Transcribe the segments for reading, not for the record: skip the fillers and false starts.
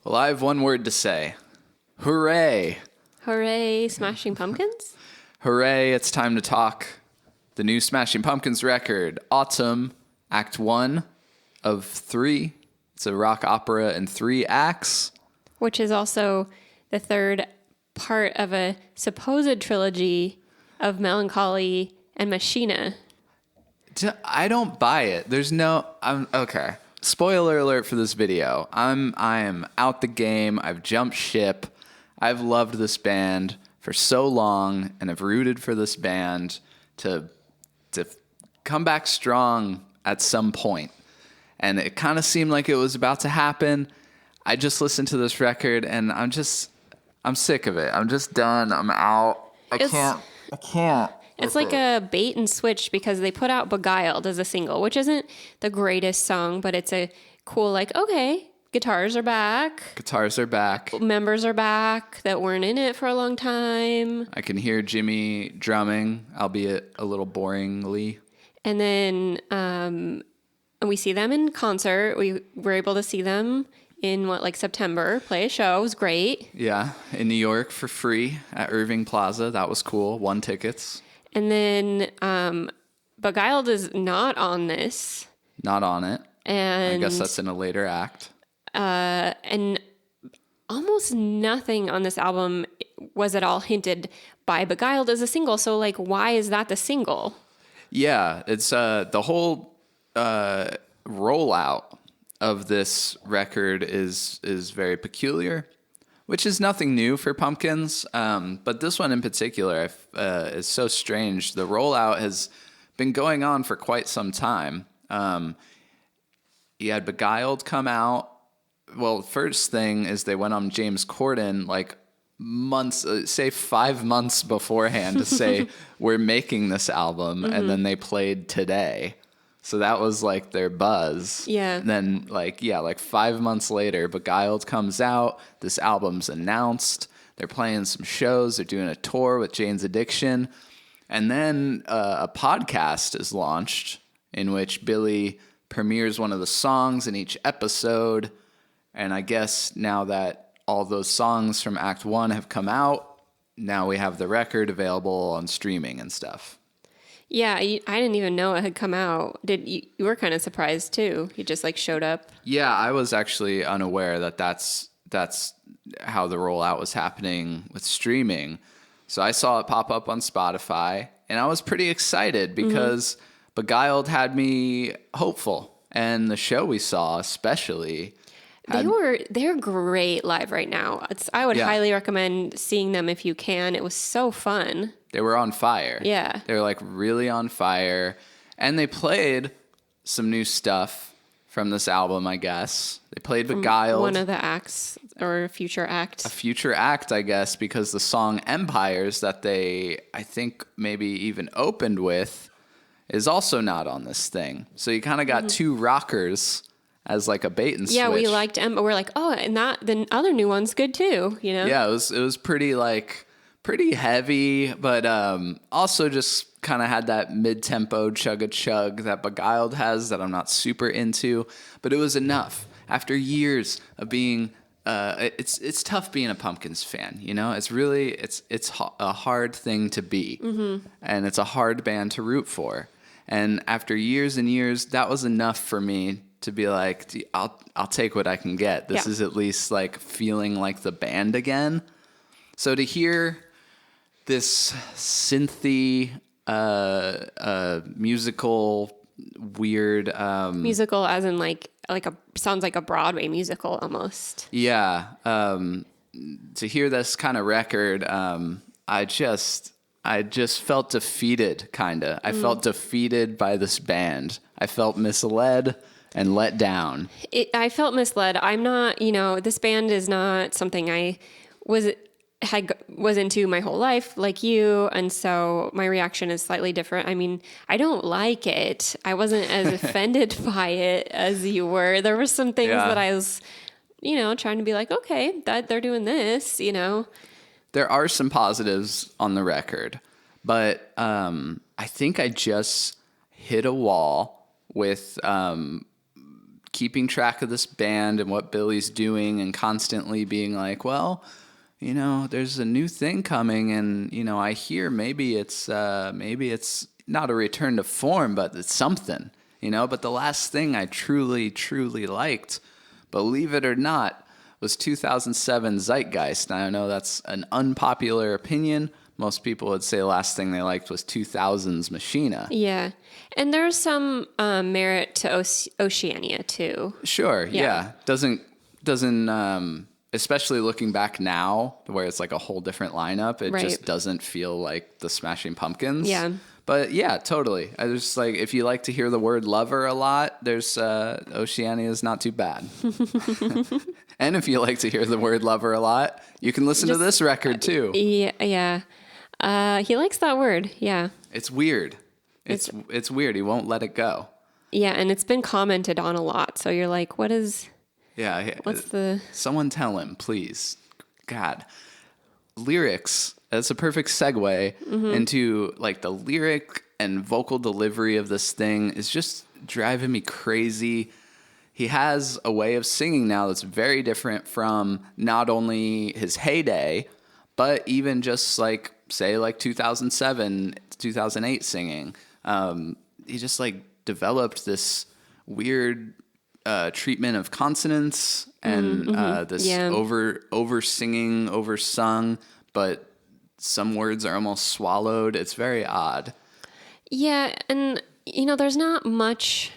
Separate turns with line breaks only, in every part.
Well, I have one word to say. Hooray.
Hooray, Smashing Pumpkins?
Hooray, it's time to talk the new Smashing Pumpkins record, ATUM, Act 1 of 3. It's a rock opera in 3 acts.
Which is also the third part of a supposed trilogy of Melancholy and Machina.
I don't buy it. Okay. Spoiler alert for this video. I am out the game. I've jumped ship. I've loved this band for so long, and I've rooted for this band to come back strong at some point. And it kind of seemed like it was about to happen. I just listened to this record, and I'm sick of it. I'm just done. I'm out. I can't.
It's like a bait and switch because they put out Beguiled as a single, which isn't the greatest song, but it's a cool, okay, guitars are back. Members are back that weren't in it for a long time.
I can hear Jimmy drumming, albeit a little boringly.
And then we see them in concert. We were able to see them in September, play a show. It was great.
Yeah, in New York for free at Irving Plaza. That was cool. 1 tickets.
And then Beguiled is not on this.
Not on it.
And
I guess that's in a later act.
And almost nothing on this album was at all hinted by Beguiled as a single. So, why is that the single?
Yeah, it's the whole rollout of this record is very peculiar, which is nothing new for Pumpkins. But this one in particular is so strange. The rollout has been going on for quite some time. You had Beguiled come out. Well, first thing is they went on James Corden months, say 5 months beforehand to say, we're making this album. Mm-hmm. And then they played today. So that was their buzz.
Yeah.
And then 5 months later, Beguiled comes out. This album's announced. They're playing some shows. They're doing a tour with Jane's Addiction. And then a podcast is launched in which Billy premieres one of the songs in each episode. And I guess now that all those songs from Act 1 have come out, now we have the record available on streaming and stuff.
Yeah, I didn't even know it had come out. You were kind of surprised too. He just showed up.
Yeah, I was actually unaware that that's how the rollout was happening with streaming. So I saw it pop up on Spotify, and I was pretty excited because Beguiled had me hopeful, and the show we saw especially.
They're great live right now. I would highly recommend seeing them if you can. It was so fun.
They were on fire.
Yeah.
They were really on fire. And they played some new stuff from this album, I guess. They played Beguiled.
One of the acts or a future act.
A future act, I guess, because the song Empires that they, I think, maybe even opened with is also not on this thing. So you kind of got 2 rockers as a bait and switch.
Yeah, we liked but we're and the other new one's good too,
Yeah, it was pretty heavy, but also just kind of had that mid-tempo chug-a-chug that Beguiled has that I'm not super into, but it was enough. After years of being it's tough being a Pumpkins fan, It's really it's a hard thing to be. Mm-hmm. And it's a hard band to root for. And after years and years, that was enough for me to be I'll take what I can get. This is at least feeling like the band again. So to hear this synthy, musical, weird,
musical as in sounds like a Broadway musical almost.
Yeah. To hear this kind of record, I just felt defeated, kind of. I felt defeated by this band. I felt misled and let down.
I felt misled. I'm not, this band is not something I was into my whole life like you, and so my reaction is slightly different. I mean, I don't like it. I wasn't as offended by it as you were. There were some things that I was, trying to be okay, that they're doing this,
There are some positives on the record, but I think I just hit a wall with keeping track of this band and what Billy's doing and constantly being like, well, you know, there's a new thing coming, and, you know, I hear maybe it's not a return to form, but it's something, you know. But the last thing I truly, truly liked, believe it or not, was 2007 Zeitgeist. Now, I know that's an unpopular opinion. Most people would say the last thing they liked was 2000's Machina.
Yeah. And there's some merit to Oceania, too.
Sure, yeah. Doesn't especially looking back now, where it's like a whole different lineup, it just doesn't feel like the Smashing Pumpkins.
Yeah.
But yeah, totally. I just like, if you like to hear the word lover a lot, there's Oceania is not too bad. And if you like to hear the word lover a lot, you can listen to this record too.
Yeah. He likes that word. Yeah.
It's weird. It's weird. He won't let it go.
Yeah, and it's been commented on a lot. So you're like, what's the...
Someone tell him, please. God. Lyrics. That's a perfect segue into like the lyric and vocal delivery of this thing is just driving me crazy. He has a way of singing now that's very different from not only his heyday, but even just like, say, like 2007, 2008 singing. He just like developed this weird treatment of consonants and this over singing, over sung, but some words are almost swallowed. It's very odd.
Yeah, and you know, there's not much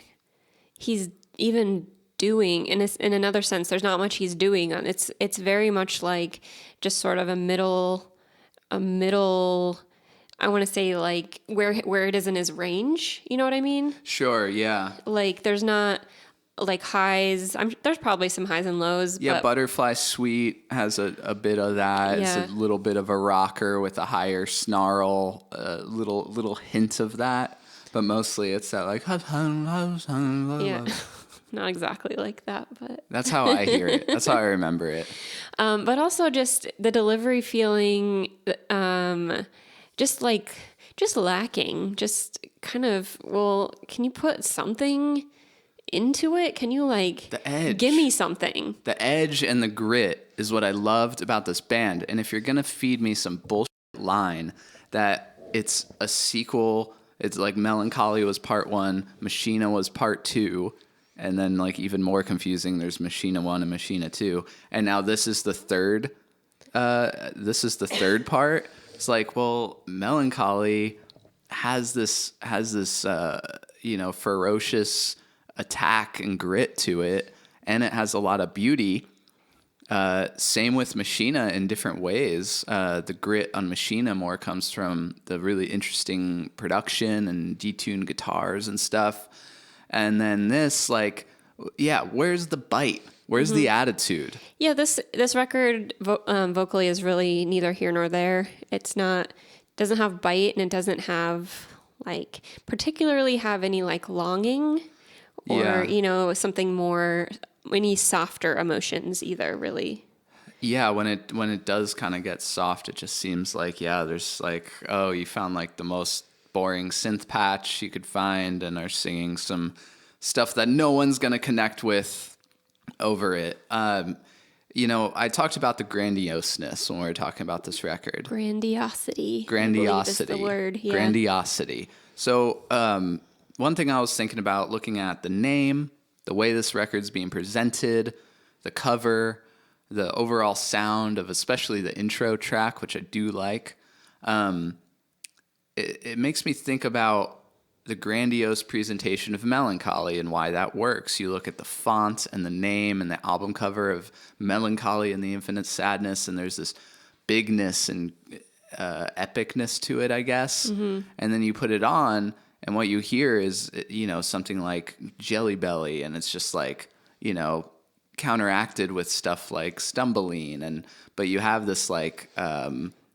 he's even doing in another sense. There's not much he's doing on it's very much like just sort of a middle. I want to say like where it is in his range. You know what I mean?
Sure. Yeah.
Like there's not like highs. There's probably some highs and lows.
Yeah.
But
Butterfly Suite has a bit of that.
Yeah.
It's a little bit of a rocker with a higher snarl, little hint of that. But mostly it's that like.
Yeah. Not exactly like that, but
that's how I hear it. That's how I remember it.
But also just the delivery feeling, just lacking, just kind of, well, can you put something into it? Can you like
the edge? Give
me something.
The edge and the grit is what I loved about this band. And if you're going to feed me some bullshit line that it's a sequel, it's like Melancholy was part 1, Machina was part 2. And then, like, even more confusing, there's Machina 1 and Machina 2. And now this is the third part. It's like, well, Melancholy has this ferocious attack and grit to it. And it has a lot of beauty. Same with Machina in different ways. The grit on Machina more comes from the really interesting production and detuned guitars and stuff. And then this, like, yeah, where's the bite? Where's the attitude?
Yeah, this record vocally is really neither here nor there. It's not, doesn't have bite, and it doesn't have, like, particularly have any, like, longing or, you know, something more, any softer emotions either, really.
Yeah, when it does kind of get soft, it just seems like, yeah, there's like, oh, you found like the most boring synth patch you could find and are singing some stuff that no one's going to connect with over it. You know, I talked about the grandioseness when we were talking about this record.
Grandiosity.
Grandiosity.
Is the word. Yeah.
Grandiosity. So one thing I was thinking about looking at the name, the way this record's being presented, the cover, the overall sound of especially the intro track, which I do like, it makes me think about the grandiose presentation of Melancholy and why that works. You look at the font and the name and the album cover of Melancholy and the Infinite Sadness, and there's this bigness and epicness to it, I guess. Mm-hmm. And then you put it on, and what you hear is, you know, something like Jelly Belly, and it's just like, you know, counteracted with stuff like Stumbling, but you have this like...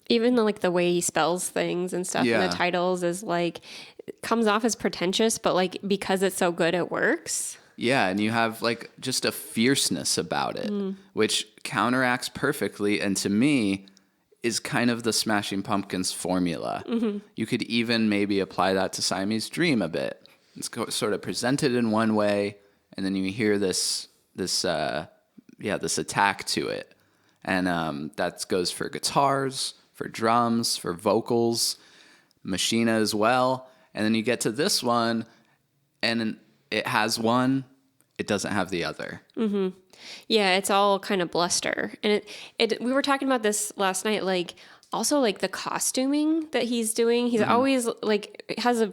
even like the way he spells things and stuff in the titles is like, it comes off as pretentious, but like because it's so good, it works.
Yeah, and you have like just a fierceness about it, which counteracts perfectly, and to me is kind of the Smashing Pumpkins formula. Mm-hmm. You could even maybe apply that to Siamese Dream a bit. It's sort of presented in one way and then you hear this attack to it. And that goes for guitars, for drums, for vocals, Machina as well. And then you get to this one, and it has one, it doesn't have the other.
Mm-hmm. Yeah, it's all kind of bluster. And we were talking about this last night, like also like the costuming that he's doing. He's always like has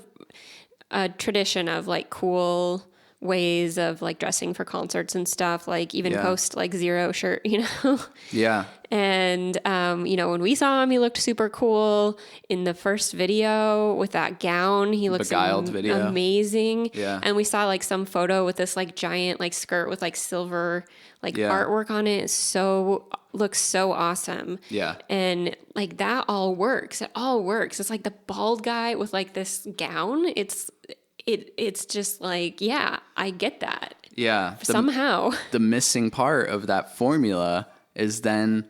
a tradition of like cool ways of like dressing for concerts and stuff, like even post like Zero shirt,
Yeah.
And when we saw him, he looked super cool in the first video with that gown. He looks
Beguiled video.
Amazing.
Yeah.
And we saw like some photo with this like giant like skirt with like silver like artwork on it. Looks so awesome.
Yeah.
And like that all works. It all works. It's like the bald guy with like this gown. It's just like, yeah, I get that.
Yeah.
Somehow.
The missing part of that formula is then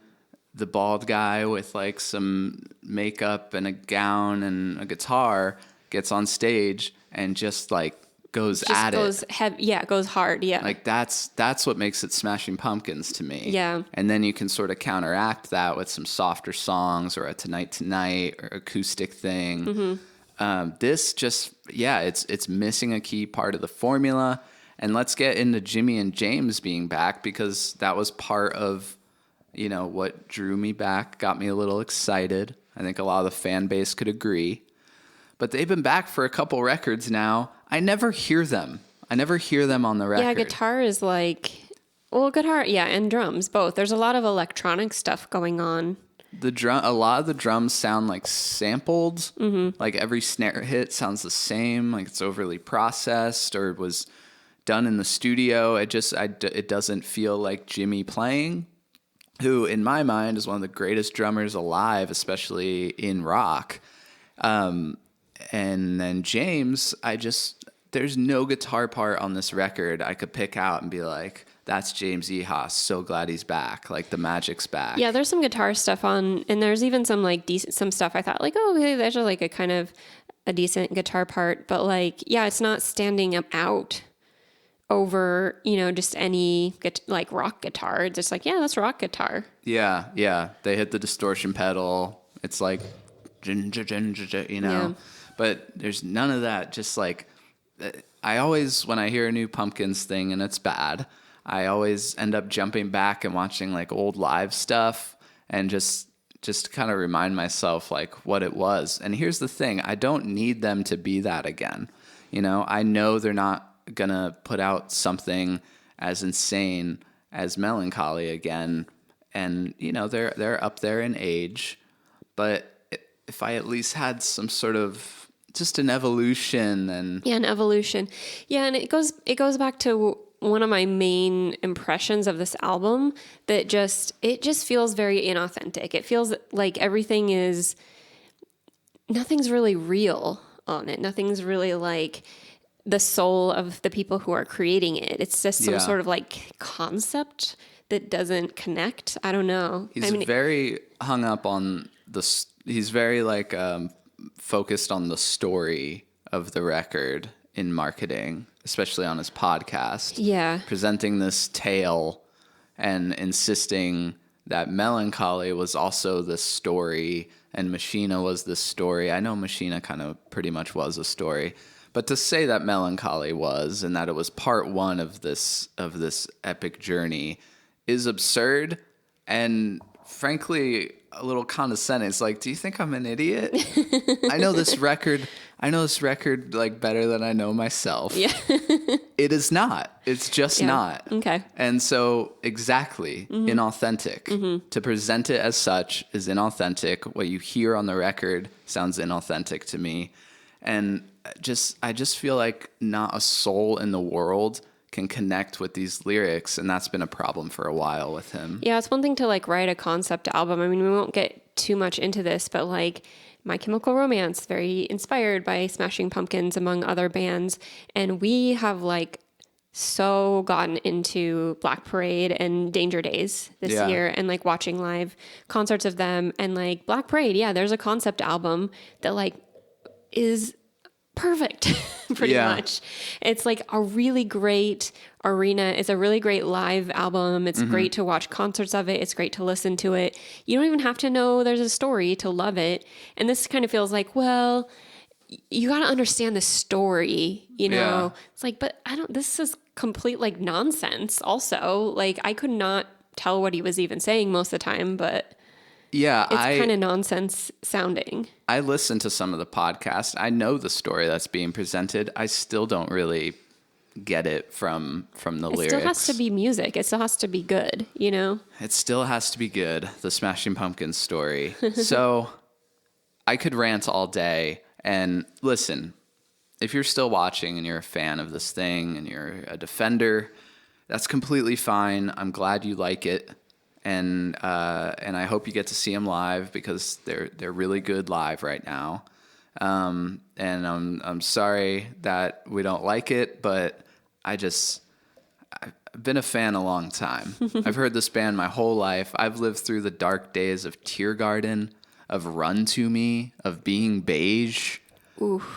the bald guy with like some makeup and a gown and a guitar gets on stage and just like goes
it goes hard. Yeah.
Like that's what makes it Smashing Pumpkins to me.
Yeah.
And then you can sort of counteract that with some softer songs or a Tonight Tonight or acoustic thing. Mm-hmm. This just, it's missing a key part of the formula. And let's get into Jimmy and James being back, because that was part of, what drew me back, got me a little excited. I think a lot of the fan base could agree. But they've been back for a couple records now. I never hear them. on the record.
Yeah, guitar is guitar, and drums, both. There's a lot of electronic stuff going on.
A lot of the drums sound like sampled. Mm-hmm. Like every snare hit sounds the same, like it's overly processed or was done in the studio. It doesn't feel like Jimmy playing, who in my mind is one of the greatest drummers alive, especially in rock. And then James, there's no guitar part on this record I could pick out and be like, that's James Iha. So glad he's back. Like the magic's back.
Yeah, there's some guitar stuff on, and there's even some like some stuff I thought like, oh, okay, there's like a kind of a decent guitar part, but like, yeah, it's not standing out over, just any like rock guitar. It's just like, yeah, that's rock guitar.
Yeah. They hit the distortion pedal. It's like,
Yeah.
But there's none of that. Just like, I always, when I hear a new Pumpkins thing and it's bad, I always end up jumping back and watching like old live stuff and just kind of remind myself like what it was. And here's the thing, I don't need them to be that again. I know they're not gonna put out something as insane as Melancholy again. And, they're up there in age, but if I at least had some sort of just an evolution and
an evolution. Yeah. And it goes back to one of my main impressions of this album, that it just feels very inauthentic. It feels like nothing's really real on it. Nothing's really like the soul of the people who are creating it. It's just some sort of like concept that doesn't connect. I don't know.
He's very hung up on he's very like focused on the story of the record in marketing, especially on his podcast.
Yeah.
Presenting this tale and insisting that Melancholy was also this story and Machina was this story. I know Machina kind of pretty much was a story, but to say that Melancholy was and that it was part one of this epic journey is absurd and frankly a little condescending. It's like, do you think I'm an idiot? I know this record like better than I know myself.
Yeah.
It is not. It's just not.
Okay.
And so inauthentic. Mm-hmm. To present it as such is inauthentic. What you hear on the record sounds inauthentic to me. And I just feel like not a soul in the world can connect with these lyrics, and that's been a problem for a while with him.
Yeah, it's one thing to like write a concept album. I mean, we won't get too much into this, but like My Chemical Romance, very inspired by Smashing Pumpkins, among other bands. And we have like so gotten into Black Parade and Danger Days this year and like watching live concerts of them. And like Black Parade, there's a concept album that like is perfect pretty much. It's like a really great Arena is a really great live album. It's great to watch concerts of it. It's great to listen to it. You don't even have to know there's a story to love it. And this kind of feels like, well, you got to understand the story, you know?
Yeah.
It's like, but this is complete like nonsense also. Like I could not tell what he was even saying most of the time, but
yeah,
it's kind of nonsense sounding.
I listened to some of the podcast. I know the story that's being presented. I still don't really get it from the lyrics.
It still has to be music. It still has to be good, you know?
It still has to be good. The Smashing Pumpkins story. So I could rant all day. And listen, if you're still watching and you're a fan of this thing and you're a defender, that's completely fine. I'm glad you like it. And I hope you get to see them live because they're really good live right now. And I'm sorry that we don't like it, but I've been a fan a long time. I've heard this band my whole life. I've lived through the dark days of Tear Garden, of Run to Me, of Being Beige,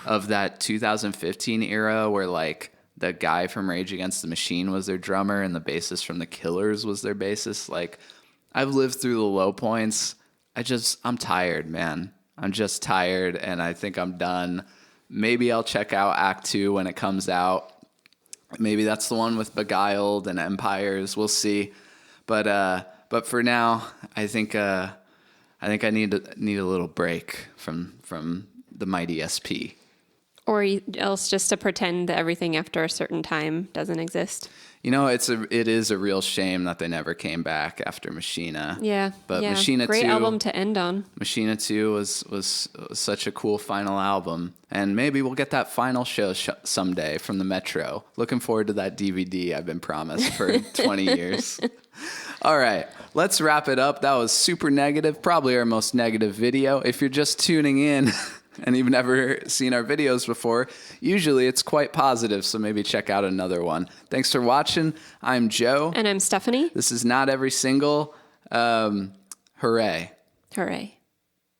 of that 2015 era where like the guy from Rage Against the Machine was their drummer and the bassist from The Killers was their bassist. Like I've lived through the low points. I'm tired, man. I'm just tired and I think I'm done. Maybe I'll check out Act 2 when it comes out. Maybe that's the one with Beguiled and Empires. We'll see. But for now, I think I need a little break from the mighty SP.
Or else just to pretend that everything after a certain time doesn't exist.
You know, it is a real shame that they never came back after Machina.
Yeah.
But
yeah.
Machina
Great
2,
album to end on.
Machina 2 was such a cool final album. And maybe we'll get that final show someday from the Metro. Looking forward to that DVD I've been promised for 20 years. All right, let's wrap it up. That was super negative, probably our most negative video. If you're just tuning in and you've never seen our videos before, usually it's quite positive, so maybe check out another one. Thanks for watching. I'm Joe.
And I'm Stephanie.
This is Not Every Single. Hooray.
Hooray.